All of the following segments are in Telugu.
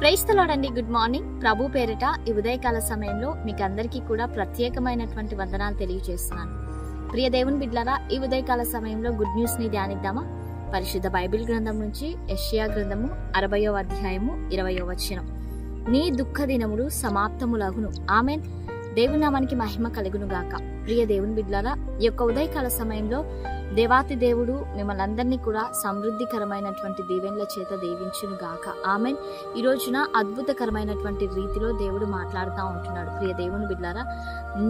ప్రైజ్ ది లార్డ్ అండి. Good morning. ప్రభు పేరిట ఈ ఉదయకాల సమయంలో మీకు అందరికీ కూడా ప్రత్యేకమైనటువంటి వందనాలు తెలియజేస్తున్నాను. ప్రియ దేవుని బిడ్డలారా, ఈ ఉదయకాల సమయంలో గుడ్ న్యూస్ ని ధ్యానిద్దామా? పరిశుద్ధ బైబిల్ గ్రంథం నుంచి యెషయా గ్రంథము 60వ అధ్యాయము 20వ వచనం. నీ దుఃఖ దినములు సమాప్తములగును. ఆమేన్. దేవుని నామానికి మహిమ కలుగును గాక. ప్రియ దేవుని బిడ్డలారా, ఈ యొక్క ఉదయకాల సమయంలో దేవాతి దేవుడు మిమ్మల్ని అందరినీ కూడా సమృద్ధికరమైనటువంటి దీవెనల చేత దీవించును గాక. ఆమెన్. ఈ రోజున అద్భుతకరమైనటువంటి రీతిలో దేవుడు మాట్లాడుతూ ఉంటున్నాడు. ప్రియ దేవుని బిడ్డలారా,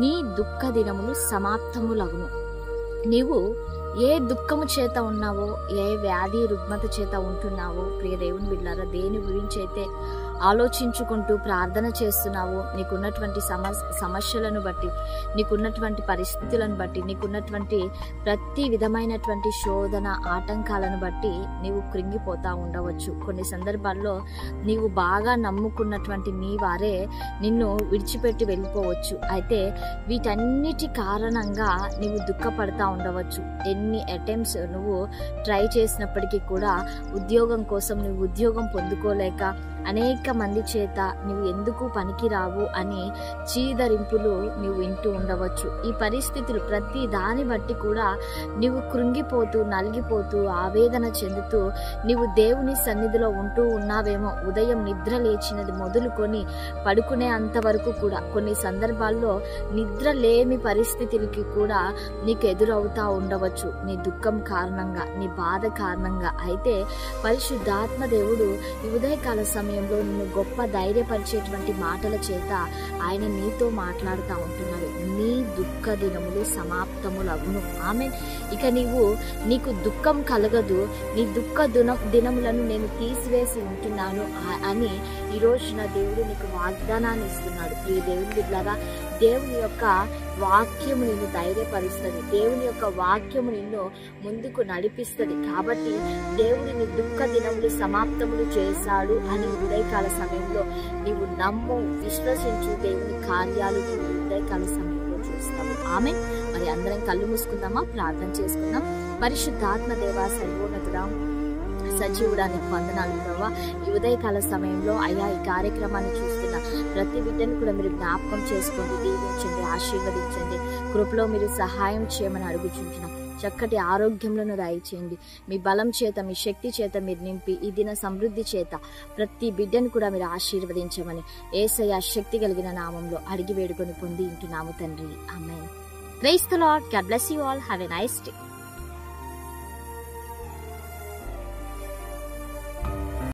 నీ దుఃఖ దినములు సమాప్తములగును. నీవు ఏ దుఃఖము చేత ఉన్నావో, ఏ వ్యాధి రుగ్మత చేత ఉంటున్నావో, ప్రియ దేవుని బిడ్డలారా, దేని గురించి అయితే ఆలోచించుకుంటూ ప్రార్థన చేస్తున్నావో, నీకున్నటువంటి సమస్యలను బట్టి, నీకున్నటువంటి పరిస్థితులను బట్టి, నీకున్నటువంటి ప్రతి విధమైనటువంటి శోధన ఆటంకాలను బట్టి నీవు కృంగిపోతా ఉండవచ్చు. కొన్ని సందర్భాల్లో నీవు బాగా నమ్ముకున్నటువంటి నీ వారే నిన్ను విడిచిపెట్టి వెళ్ళిపోవచ్చు. అయితే వీటన్నిటి కారణంగా నీవు దుఃఖపడతా ఉండవచ్చు. ఎన్ని అటెంప్ట్స్ నువ్వు ట్రై చేసినప్పటికీ కూడా ఉద్యోగం కోసం నువ్వు ఉద్యోగం పొందుకోలేక అనేక మంది చేత నువ్వు ఎందుకు పనికిరావు అని చీదరింపులు నువ్వు వింటూ ఉండవచ్చు. ఈ పరిస్థితులు ప్రతి దాన్ని బట్టి కూడా నువ్వు కృంగిపోతూ, నలిగిపోతూ, ఆవేదన చెందుతూ నీవు దేవుని సన్నిధిలో ఉంటూ ఉన్నావేమో. ఉదయం నిద్ర లేచినది మొదలుకొని పడుకునే అంతవరకు కూడా కొన్ని సందర్భాల్లో నిద్ర లేని పరిస్థితులకి కూడా నీకు ఎదురవుతా ఉండవచ్చు, నీ దుఃఖం కారణంగా, నీ బాధ కారణంగా. అయితే పరిశుద్ధాత్మ దేవుడు ఈ ఉదయకాల సమయంలో నిన్ను గొప్ప ధైర్యపరిచేటువంటి మాటల చేత ఆయన నీతో మాట్లాడుతూ ఉంటున్నాడు. నీ దుఃఖ దినములు సమాప్తములగును. ఆమేన్. ఇక నీకు దుఃఖం కలగదు, నీ దుఃఖ దినములను నేను తీసివేసి ఉంటున్నాను అని ఈ రోజున దేవుడు నీకు వాగ్దానాన్ని ఇస్తున్నాడు. ఈ దేవుని బిడ్డలారా, దేవుని యొక్క వాక్యము నిన్ను ధైర్యపరుస్తుంది. దేవుని యొక్క వాక్యము నిన్ను ముందుకు నడిపిస్తుంది. కాబట్టి దేవుని నీ దుఃఖ దినములు సమాప్తములు చేశాడు అని ఉదయకాల సమయంలో నీవు నమ్ము, విశ్వసించు. దేవుని కార్యాలు నీవు ఉదయకాల సమయంలో చూస్తావు. ఆమె. మరి అందరం కళ్ళు మూసుకుందామా? ప్రార్థన చేసుకుందాం. పరిశుద్ధాత్మ దేవా, సర్వోన్నతుడా, సజీవుడానికి వందనాలు ప్రభావ. ఈ ఉదయకాల సమయంలో అయ్యా, ఈ కార్యక్రమాన్ని చూస్తున్న ప్రతి బిడ్డను కూడా మీరు జ్ఞాపకం చేసుకోండి, దీవించండి, ఆశీర్వదించండి. కృపలో మీరు సహాయం చేయమని అడుగుచుంటున్నాం. చక్కటి ఆరోగ్యంలో దయచేయండి. మీ బలం చేత, మీ శక్తి చేత మీరు నింపి ఈ దిన సమృద్ధి చేత ప్రతి బిడ్డను కూడా మీరు ఆశీర్వదించమని యేసయ్య శక్తి కలిగిన నామంలో అడిగి వేడుకొని పొంది ఉంటున్నాము తండ్రి. Amen. Praise the Lord. God bless you all. Have a nice day.